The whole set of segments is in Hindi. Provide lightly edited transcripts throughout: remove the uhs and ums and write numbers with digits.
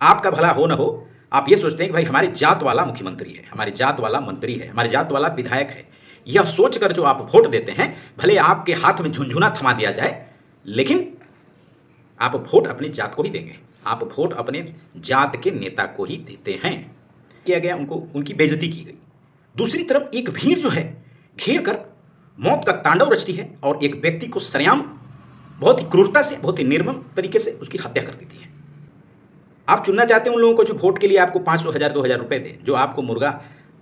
आपका भला हो ना हो, आप ये सोचते हैं कि भाई हमारी जात वाला मुख्यमंत्री है, हमारी जात वाला मंत्री है, हमारी जात वाला विधायक है। यह सोचकर जो आप वोट देते हैं, भले आपके हाथ में झुनझुना थमा दिया जाए, लेकिन आप वोट अपनी जात को ही देंगे। आप वोट अपने जात के नेता को ही देते हैं। किया गया, उनको उनकी बेइज्जती की गई। दूसरी तरफ एक भीड़ जो है घेर कर मौत का तांडव रचती है और एक व्यक्ति को सरेआम बहुत ही क्रूरता से, बहुत ही निर्मम तरीके से उसकी हत्या कर देती है। आप चुनना चाहते हैं उन लोगों को जो वोट के लिए आपको 500, 1000, 2000 रुपए दें, जो आपको मुर्गा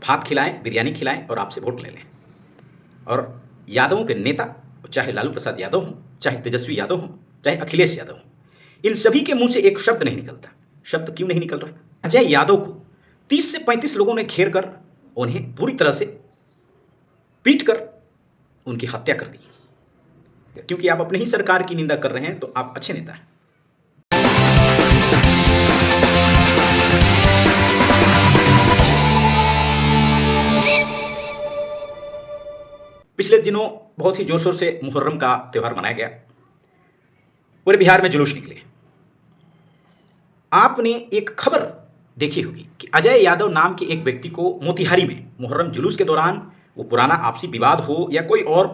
भात खिलाएं, बिरयानी खिलाएं और आपसे वोट ले लें। और यादवों के नेता, चाहे लालू प्रसाद यादव हों, चाहे तेजस्वी यादव हों, चाहे अखिलेश यादव हों, इन सभी के मुंह से एक शब्द नहीं निकलता। शब्द क्यों नहीं निकल रहा? अजय यादव को 30 से 35 लोगों ने घेर कर उन्हें पूरी तरह से पीट कर उनकी हत्या कर दी। क्योंकि आप अपने ही सरकार की निंदा कर रहे हैं तो आप अच्छे नेता हैं। पिछले दिनों बहुत ही जोर शोर से मुहर्रम का त्यौहार मनाया गया। पूरे बिहार में जुलूस निकले। आपने एक खबर देखी होगी कि अजय यादव नाम के एक व्यक्ति को मोतिहारी में मुहर्रम जुलूस के दौरान, वो पुराना आपसी विवाद हो या कोई और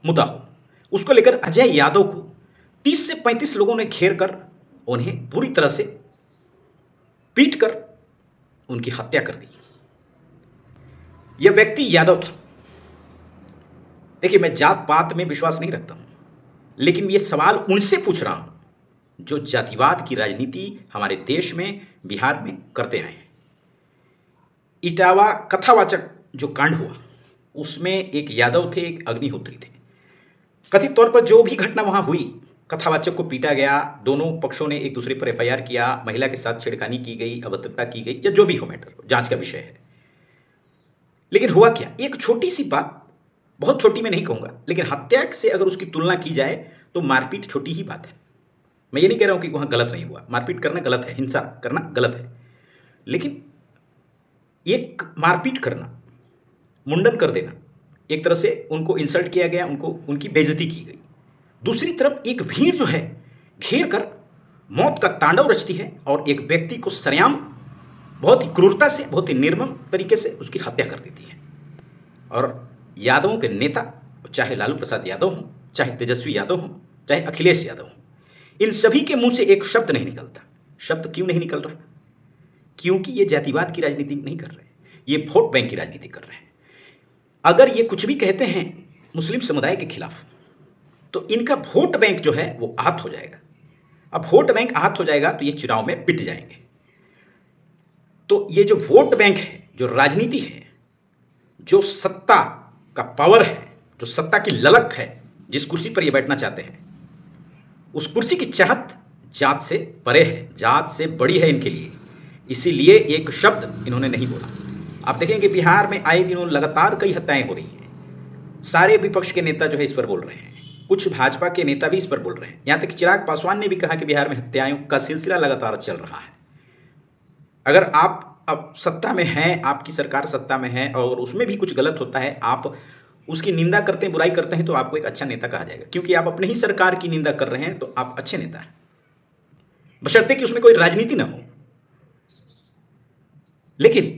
मुद्दा हो, उसको लेकर अजय यादव को 30 से 35 लोगों ने घेर कर उन्हें पूरी तरह से पीट कर उनकी हत्या कर दी। यह व्यक्ति यादव था। देखिए, मैं जात पात में विश्वास नहीं रखता हूं, लेकिन यह सवाल उनसे पूछ रहा हूं जो जातिवाद की राजनीति हमारे देश में, बिहार में करते आए हैं। इटावा कथावाचक जो कांड हुआ, उसमें एक यादव थे, एक अग्निहोत्री थे। कथित तौर पर जो भी घटना वहां हुई, कथावाचक को पीटा गया, दोनों पक्षों ने एक दूसरे पर एफआईआर किया, महिला के साथ छेड़खानी की गई, अभद्रता की गई, या जो भी हो, मैटर जांच का विषय है। लेकिन हुआ क्या? एक छोटी सी बात, बहुत छोटी मैं नहीं कहूंगा, लेकिन हत्या से अगर उसकी तुलना की जाए तो मारपीट छोटी ही बात है। मैं ये नहीं कह रहा हूं कि वहां गलत नहीं हुआ, मारपीट करना गलत है, हिंसा करना गलत है, लेकिन एक मारपीट करना, मुंडन कर देना, एक तरह से उनको इंसल्ट किया गया, उनको उनकी बेइज्जती की गई। दूसरी तरफ एक भीड़ जो है घेर कर मौत का तांडव रचती है और एक व्यक्ति को सरेआम बहुत ही क्रूरता से, बहुत ही निर्मम तरीके से उसकी हत्या कर देती है। और यादवों के नेता, चाहे लालू प्रसाद यादव हों, चाहे तेजस्वी यादव हों, चाहे अखिलेश यादव हों, इन सभी के मुंह से एक शब्द नहीं निकलता। शब्द क्यों नहीं निकल रहा? क्योंकि ये जातिवाद की राजनीति नहीं कर रहे, ये वोट बैंक की राजनीति कर रहे हैं। अगर ये कुछ भी कहते हैं मुस्लिम समुदाय के खिलाफ, तो इनका वोट बैंक जो है वो आहत हो जाएगा। अब वोट बैंक आहत हो जाएगा तो ये चुनाव में पिट जाएंगे। तो ये जो वोट बैंक है, जो राजनीति है, जो सत्ता का पावर है, जो सत्ता की ललक है, जिस कुर्सी पर ये बैठना चाहते हैं, उस कुर्सी की चाहत जात से परे है, जात से बड़ी है इनके लिए। इसीलिए एक शब्द इन्होंने नहीं बोला। आप देखेंगे बिहार में आए दिनों लगातार कई हत्याएं हो रही हैं। सारे विपक्ष के नेता जो है इस पर बोल रहे हैं, कुछ भाजपा के नेता भी इस पर बोल रहे हैं। यहां तक कि चिराग पासवान ने भी कहा कि बिहार में हत्याओं का सिलसिला लगातार चल रहा है। अगर आप अब सत्ता में हैं, आपकी सरकार सत्ता में है और उसमें भी कुछ गलत होता है, आप उसकी निंदा करते हैं, बुराई करते हैं, तो आपको एक अच्छा नेता कहा जाएगा। क्योंकि आप अपने ही सरकार की निंदा कर रहे हैं तो आप अच्छे नेता हैं, बशर्ते कि उसमें कोई राजनीति ना हो। लेकिन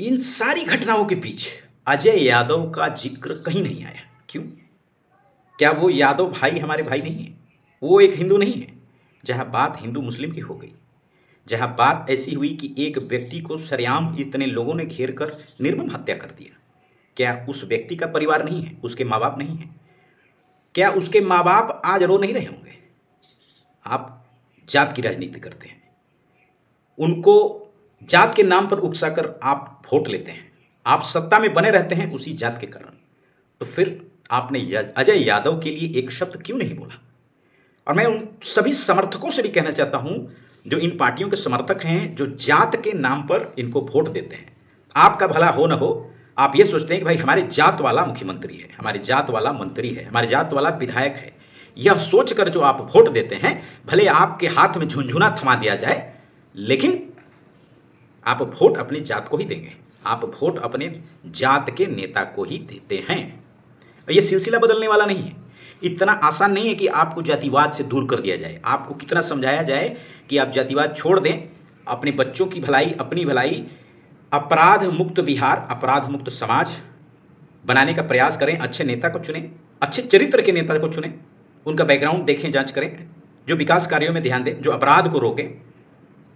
इन सारी घटनाओं के बीच अजय यादव का जिक्र कहीं नहीं आया। क्यों? क्या वो यादव भाई हमारे भाई नहीं है? वो एक हिंदू नहीं है? जहां बात हिंदू मुस्लिम की हो गई, जहां बात ऐसी हुई कि एक व्यक्ति को सरेआम इतने लोगों ने घेर कर निर्मम हत्या कर दिया, क्या उस व्यक्ति का परिवार नहीं है? उसके माँ बाप नहीं है? क्या उसके माँ बाप आज रो नहीं रहे होंगे? आप जात की राजनीति करते हैं, उनको जात के नाम पर उकसाकर आप वोट लेते हैं, आप सत्ता में बने रहते हैं उसी जात के कारण। तो फिर आपने अजय यादव के लिए एक शब्द क्यों नहीं बोला? और मैं उन सभी समर्थकों से भी कहना चाहता हूं जो इन पार्टियों के समर्थक हैं, जो जात के नाम पर इनको वोट देते हैं। आपका भला हो ना हो, आप ये सोचते हैं कि भाई हमारे जात वाला मुख्यमंत्री है, हमारी जात वाला मंत्री है, हमारी जात वाला विधायक है। यह सोचकर जो आप वोट देते हैं, भले आपके हाथ में झुनझुना थमा दिया जाए, लेकिन आप वोट अपनी जात को ही देंगे। आप वोट अपने जात के नेता को ही देते हैं। यह सिलसिला बदलने वाला नहीं है। इतना आसान नहीं है कि आपको जातिवाद से दूर कर दिया जाए। आपको कितना समझाया जाए कि आप जातिवाद छोड़ दें, अपने बच्चों की भलाई, अपनी भलाई, अपराध मुक्त बिहार, अपराध मुक्त समाज बनाने का प्रयास करें। अच्छे नेता को चुनें, अच्छे चरित्र के नेता को चुनें, उनका बैकग्राउंड देखें, जांच करें, जो विकास कार्यों में ध्यान दें, जो अपराध को रोकें,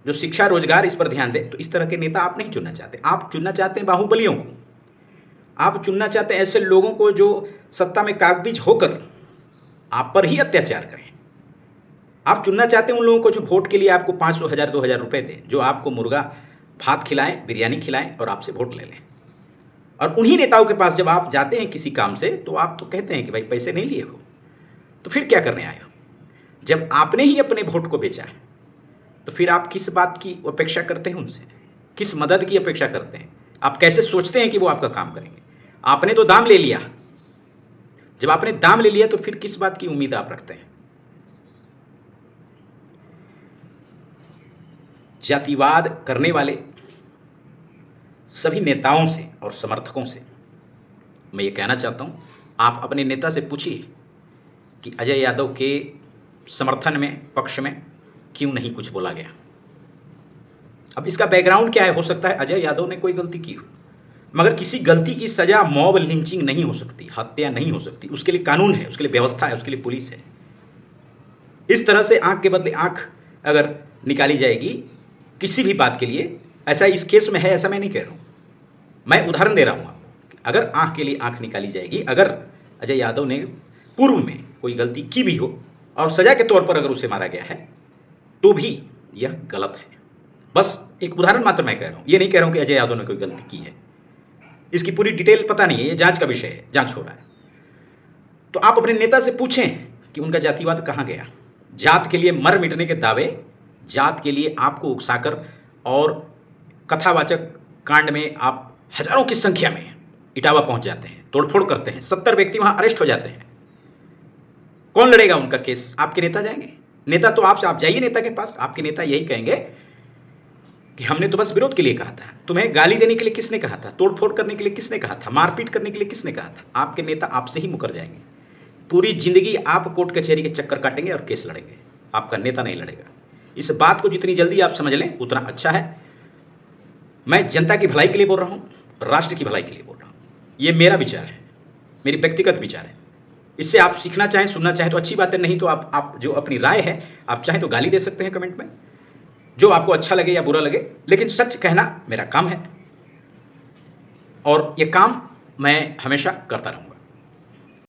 जो शिक्षा रोजगार इस पर ध्यान दें। तो इस तरह के नेता आप नहीं चुनना चाहते। आप चुनना चाहते हैं बाहुबलियों को, आप चुनना चाहते हैं ऐसे लोगों को जो सत्ता में काबिज होकर आप पर ही अत्याचार करें। आप चुनना चाहते हैं उन लोगों को जो वोट के लिए आपको 500, 1000, 2000 रुपए दें, जो आपको मुर्गा भात खिलाएं, बिरयानी खिलाएं और आपसे वोट ले लें। और उन्हीं नेताओं के पास जब आप जाते हैं किसी काम से, तो आप तो कहते हैं कि भाई पैसे नहीं लिए हो, तो फिर क्या करने आए हो? जब आपने ही अपने वोट को बेचा है, तो फिर आप किस बात की अपेक्षा करते हैं उनसे? किस मदद की अपेक्षा करते हैं? आप कैसे सोचते हैं कि वो आपका काम करेंगे? आपने तो दाम ले लिया। जब आपने दाम ले लिया तो फिर किस बात की उम्मीद आप रखते हैं? जातिवाद करने वाले सभी नेताओं से और समर्थकों से मैं ये कहना चाहता हूं, आप अपने नेता से पूछिए कि अजय यादव के समर्थन में, पक्ष में क्यों नहीं कुछ बोला गया। अब इसका बैकग्राउंड क्या है? हो सकता है अजय यादव ने कोई गलती की हो, मगर किसी गलती की सजा मॉब लिंचिंग नहीं हो सकती, हत्या नहीं हो सकती। उसके लिए कानून है, उसके लिए व्यवस्था है, उसके लिए पुलिस है। इस तरह से आंख के बदले आंख अगर निकाली जाएगी किसी भी बात के लिए, ऐसा इस केस में है, ऐसा मैं नहीं कह रहा हूं, मैं उदाहरण दे रहा हूं आपको। अगर आंख के लिए आंख निकाली जाएगी, अगर अजय यादव ने पूर्व में कोई गलती की भी हो और सजा के तौर पर अगर उसे मारा गया है, तो भी यह गलत है। बस एक उदाहरण मात्र मैं कह रहा हूं, ये नहीं कह रहा हूं कि अजय यादव ने कोई गलती की है। इसकी पूरी डिटेल पता नहीं है, ये जांच का विषय है, जांच हो रहा है। तो आप अपने नेता से पूछें कि उनका जातिवाद कहां गया। जात के लिए मर मिटने के दावे, जात के लिए आपको उकसाकर और कथावाचक कांड में आप हजारों की संख्या में इटावा पहुंच जाते हैं, तोड़फोड़ करते हैं, 70 व्यक्ति वहां अरेस्ट हो जाते हैं। कौन लड़ेगा उनका केस? आपके नेता जाएंगे? नेता तो आप जाइए नेता के पास, आपके नेता यही कहेंगे कि हमने तो बस विरोध के लिए कहा था। तुम्हें गाली देने के लिए किसने कहा था? तोड़फोड़ करने के लिए किसने कहा था? मारपीट करने के लिए किसने कहा था? आपके नेता आपसे ही मुकर जाएंगे। पूरी जिंदगी आप कोर्ट कचहरी के चक्कर काटेंगे और केस लड़ेंगे, आपका नेता नहीं लड़ेगा। इस बात को जितनी जल्दी आप समझ लें उतना अच्छा है। मैं जनता की भलाई के लिए बोल रहा हूं, राष्ट्र की भलाई के लिए बोल रहा हूं। ये मेरा विचार है, मेरी व्यक्तिगत विचार है। इससे आप सीखना चाहें, सुनना चाहें तो अच्छी बात है, नहीं तो आप जो अपनी राय है, आप चाहें तो गाली दे सकते हैं कमेंट में, जो आपको अच्छा लगे या बुरा लगे। लेकिन सच कहना मेरा काम है और ये काम मैं हमेशा करता रहूँगा।